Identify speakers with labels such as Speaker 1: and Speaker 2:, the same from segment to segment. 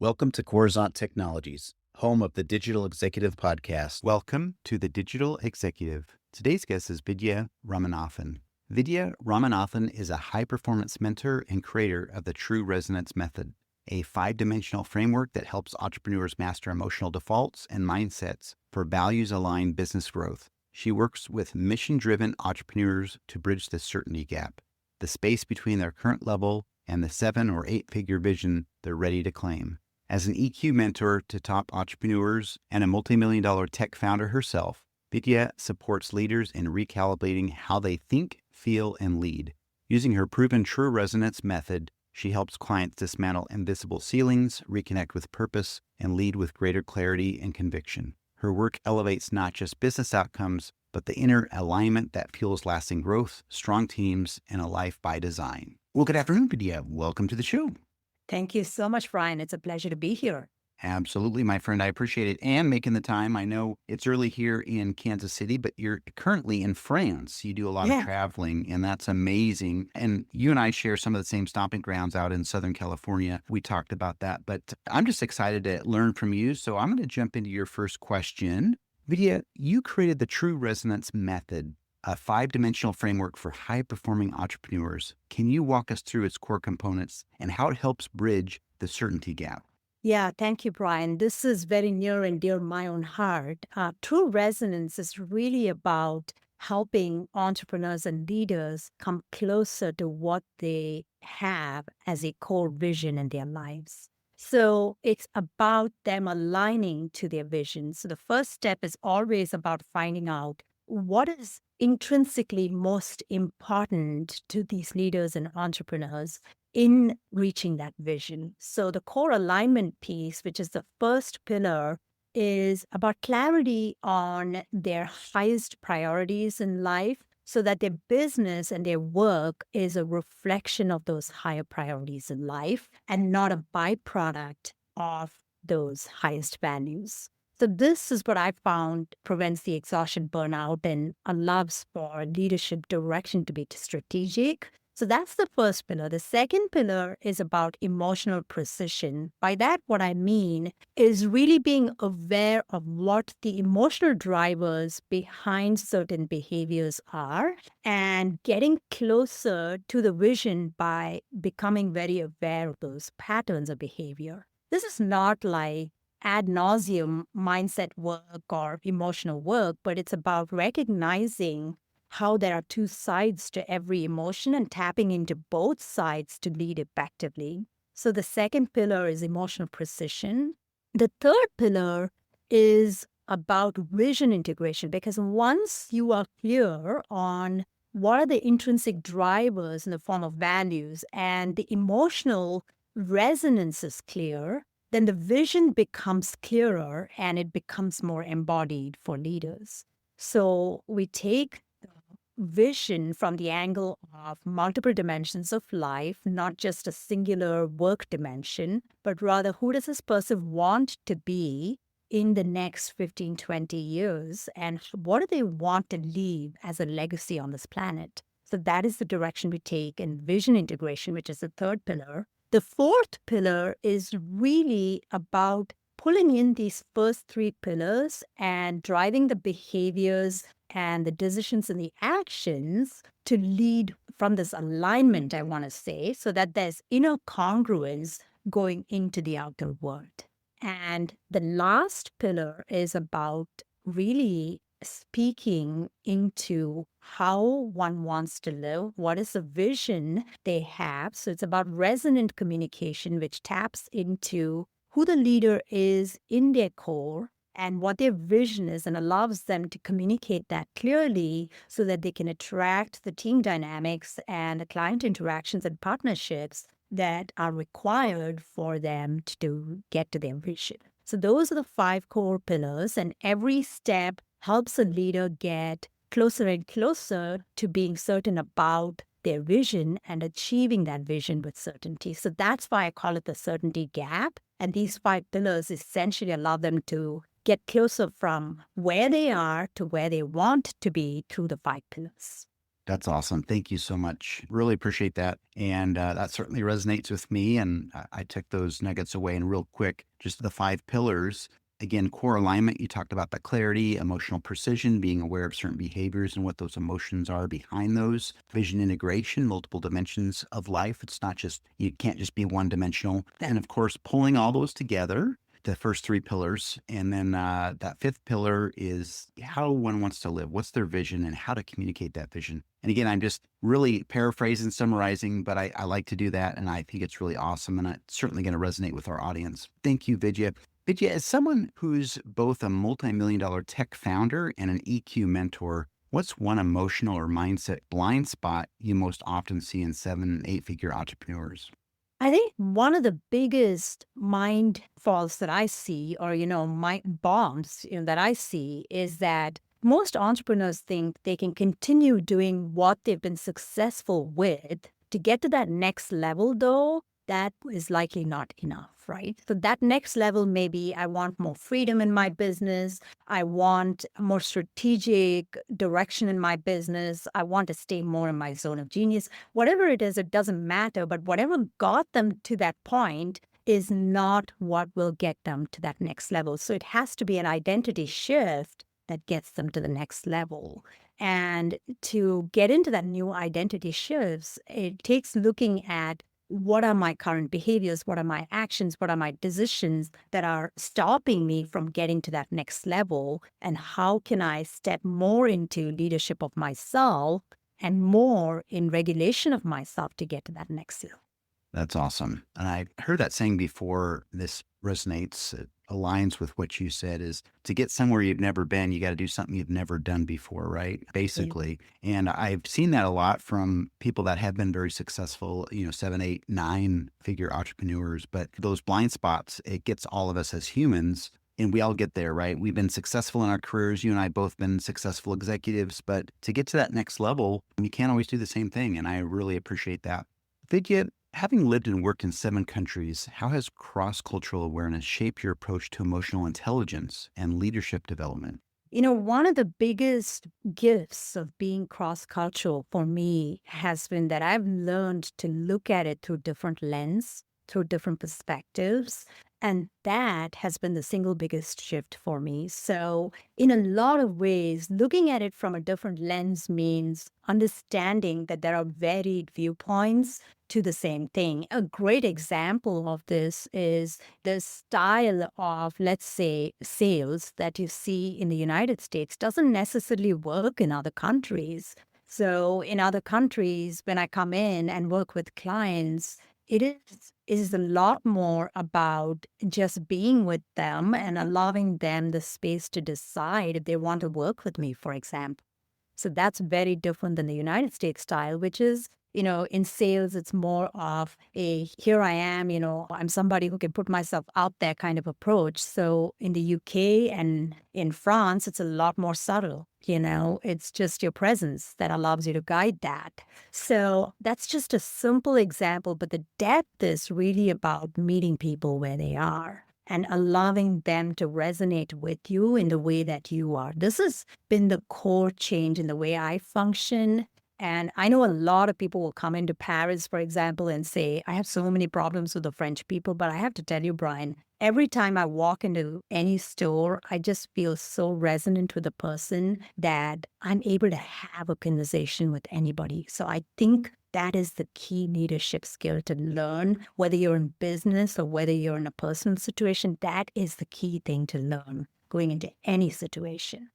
Speaker 1: Welcome to Coruzant Technologies, home of the Digital Executive Podcast.
Speaker 2: Welcome to the Digital Executive. Today's guest is Vidya Ramanathan. Vidya Ramanathan is a high-performance mentor and creator of the True Resonance Method, a 5-dimensional framework that helps entrepreneurs master emotional defaults and mindsets for values-aligned business growth. She works with mission-driven entrepreneurs to bridge the certainty gap, the space between their current level and the 7- or 8-figure vision they're ready to claim. As an EQ mentor to top entrepreneurs and a multi-million-dollar tech founder herself, Vidya supports leaders in recalibrating how they think, feel, and lead. Using her proven True Resonance method, she helps clients dismantle invisible ceilings, reconnect with purpose, and lead with greater clarity and conviction. Her work elevates not just business outcomes, but the inner alignment that fuels lasting growth, strong teams, and a life by design. Well, good afternoon, Vidya. Welcome to the show.
Speaker 3: Thank you so much, Brian. It's a pleasure to be here.
Speaker 2: Absolutely, my friend. I appreciate it and making the time. I know it's early here in Kansas City, but you're currently in France. You do a lot of traveling, and that's amazing. And you and I share some of the same stomping grounds out in Southern California. We talked about that, but I'm just excited to learn from you. So I'm going to jump into your first question. Vidya, you created the True Resonance Method, a 5-dimensional framework for high-performing entrepreneurs. Can you walk us through its core components and how it helps bridge the certainty gap?
Speaker 3: Yeah, thank you, Brian. This is very near and dear to my own heart. True Resonance is really about helping entrepreneurs and leaders come closer to what they have as a core vision in their lives. So it's about them aligning to their vision. So the first step is always about finding out what is intrinsically most important to these leaders and entrepreneurs in reaching that vision. So the core alignment piece, which is the first pillar, is about clarity on their highest priorities in life so that their business and their work is a reflection of those higher priorities in life and not a byproduct of those highest values. So this is what I found prevents the exhaustion, burnout, and allows for leadership direction to be strategic. So that's the first pillar. The second pillar is about emotional precision. By that, what I mean is really being aware of what the emotional drivers behind certain behaviors are and getting closer to the vision by becoming very aware of those patterns of behavior. This is not like ad nauseum mindset work or emotional work, but it's about recognizing how there are two sides to every emotion and tapping into both sides to lead effectively. So the second pillar is emotional precision. The third pillar is about vision integration, because once you are clear on what are the intrinsic drivers in the form of values and the emotional resonance is clear, then the vision becomes clearer and it becomes more embodied for leaders. So we take vision from the angle of multiple dimensions of life, not just a singular work dimension, but rather who does this person want to be in the next 15, 20 years, and what do they want to leave as a legacy on this planet? So that is the direction we take in vision integration, which is the third pillar. The fourth pillar is really about pulling in these first three pillars and driving the behaviors and the decisions and the actions to lead from this alignment, I want to say, so that there's inner congruence going into the outer world. And the last pillar is about really speaking into how one wants to live, what is the vision they have. So it's about resonant communication, which taps into who the leader is in their core and what their vision is and allows them to communicate that clearly so that they can attract the team dynamics and the client interactions and partnerships that are required for them to get to their vision. So those are the 5 core pillars, and every step helps a leader get closer and closer to being certain about their vision and achieving that vision with certainty. So that's why I call it the certainty gap. And these 5 pillars essentially allow them to get closer from where they are to where they want to be through the 5 pillars.
Speaker 2: That's awesome. Thank you so much. Really appreciate that. And that certainly resonates with me. And I took those nuggets away. And real quick, just the 5 pillars. Again, core alignment, you talked about the clarity, emotional precision, being aware of certain behaviors and what those emotions are behind those. Vision integration, multiple dimensions of life. It's not just, you can't just be one dimensional. And of course, pulling all those together, the first 3 pillars. And then that 5th pillar is how one wants to live. What's their vision and how to communicate that vision. And again, I'm just really paraphrasing, summarizing, but I like to do that. And I think it's really awesome. And it's certainly going to resonate with our audience. Thank you, Vidya. Vidya, as someone who's both a multi-million-dollar tech founder and an EQ mentor, what's one emotional or mindset blind spot you most often see in 7 and 8 figure entrepreneurs?
Speaker 3: I think one of the biggest mind faults that I see, or, mind bombs, that I see is that most entrepreneurs think they can continue doing what they've been successful with. To get to that next level, though, that is likely not enough, right? So that next level may be I want more freedom in my business. I want more strategic direction in my business. I want to stay more in my zone of genius. Whatever it is, it doesn't matter. But whatever got them to that point is not what will get them to that next level. So it has to be an identity shift that gets them to the next level. And to get into that new identity shifts, it takes looking at what are my current behaviors, what are my actions, what are my decisions that are stopping me from getting to that next level, and how can I step more into leadership of myself and more in regulation of myself to get to that next level.
Speaker 2: That's awesome. And I heard that saying before. This resonates. It aligns with what you said is to get somewhere you've never been, you got to do something you've never done before, right? Basically. And I've seen that a lot from people that have been very successful, 7, 8, 9 figure entrepreneurs. But those blind spots, it gets all of us as humans. And we all get there, right? We've been successful in our careers. You and I both been successful executives, but to get to that next level, you can't always do the same thing. And I really appreciate that. Vidya, having lived and worked in 7 countries, how has cross-cultural awareness shaped your approach to emotional intelligence and leadership development?
Speaker 3: One of the biggest gifts of being cross cultural for me has been that I've learned to look at it through different lens, through different perspectives. And that has been the single biggest shift for me. So, in a lot of ways, looking at it from a different lens means understanding that there are varied viewpoints to the same thing. A great example of this is the style of, let's say, sales that you see in the United States doesn't necessarily work in other countries. So, in other countries, when I come in and work with clients, it is a lot more about just being with them and allowing them the space to decide if they want to work with me, for example. So that's very different than the United States style, which is, in sales, it's more of a here I am, I'm somebody who can put myself out there kind of approach. So in the UK and in France, it's a lot more subtle. It's just your presence that allows you to guide that. So that's just a simple example, but the depth is really about meeting people where they are and allowing them to resonate with you in the way that you are. This has been the core change in the way I function. And I know a lot of people will come into Paris, for example, and say, I have so many problems with the French people. But I have to tell you, Brian, every time I walk into any store, I just feel so resonant with the person that I'm able to have a conversation with anybody. So I think that is the key leadership skill to learn, whether you're in business or whether you're in a personal situation. That is the key thing to learn going into any situation.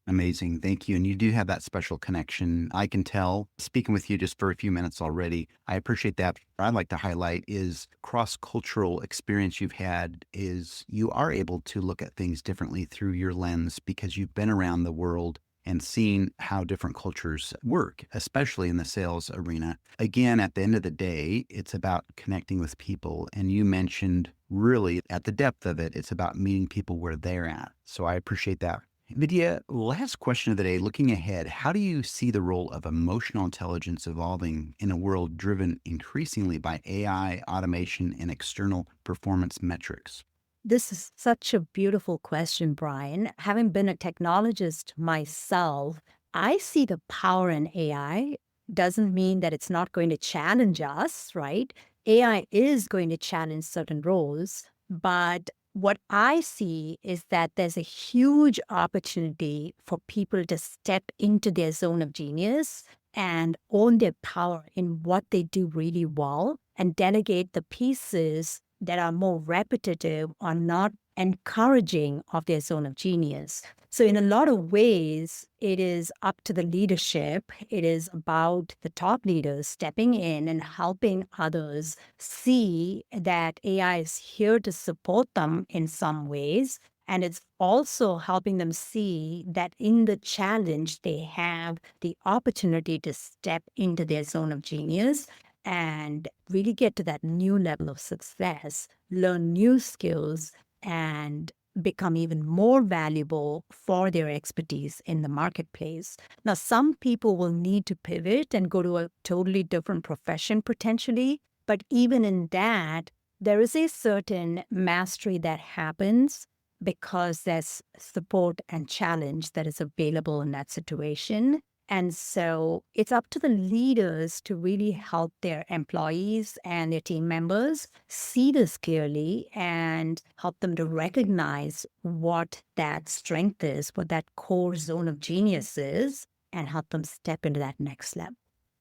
Speaker 2: Amazing. Thank you. And you do have that special connection. I can tell, speaking with you just for a few minutes already. I appreciate that. What I'd like to highlight is cross-cultural experience you've had is you are able to look at things differently through your lens because you've been around the world and seen how different cultures work, especially in the sales arena. Again, at the end of the day, it's about connecting with people. And you mentioned really at the depth of it, it's about meeting people where they're at. So I appreciate that. Vidya, last question of the day. Looking ahead, how do you see the role of emotional intelligence evolving in a world driven increasingly by AI, automation, and external performance metrics?
Speaker 3: This is such a beautiful question, Brian. Having been a technologist myself, I see the power in AI. Doesn't mean that it's not going to challenge us, right? AI is going to challenge certain roles, but what I see is that there's a huge opportunity for people to step into their zone of genius and own their power in what they do really well and delegate the pieces that are more repetitive or not encouraging of their zone of genius. So, in a lot of ways, it is up to the leadership. It is about the top leaders stepping in and helping others see that AI is here to support them in some ways. And it's also helping them see that in the challenge, they have the opportunity to step into their zone of genius and really get to that new level of success, learn new skills, and become even more valuable for their expertise in the marketplace. Now, some people will need to pivot and go to a totally different profession potentially, but even in that, there is a certain mastery that happens because there's support and challenge that is available in that situation. And so it's up to the leaders to really help their employees and their team members see this clearly and help them to recognize what that strength is, what that core zone of genius is, and help them step into that next level.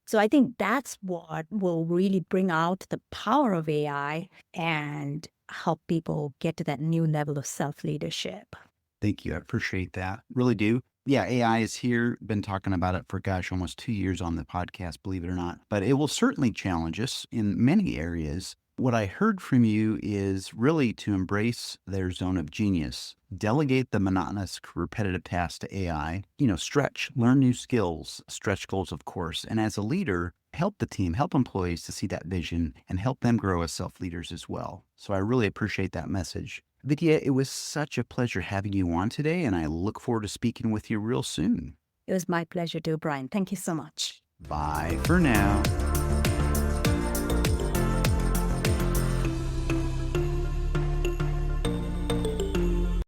Speaker 3: So I think that's what will really bring out the power of AI and help people get to that new level of self-leadership.
Speaker 2: Thank you. I appreciate that. Really do. Yeah, AI is here. Been talking about it for, gosh, almost 2 years on the podcast, believe it or not. But it will certainly challenge us in many areas. What I heard from you is really to embrace their zone of genius, delegate the monotonous, repetitive tasks to AI, stretch, learn new skills, stretch goals, of course. And as a leader, help the team, help employees to see that vision and help them grow as self-leaders as well. So I really appreciate that message. Vidya, it was such a pleasure having you on today, and I look forward to speaking with you real soon.
Speaker 3: It was my pleasure too, Brian. Thank you so much.
Speaker 2: Bye for now.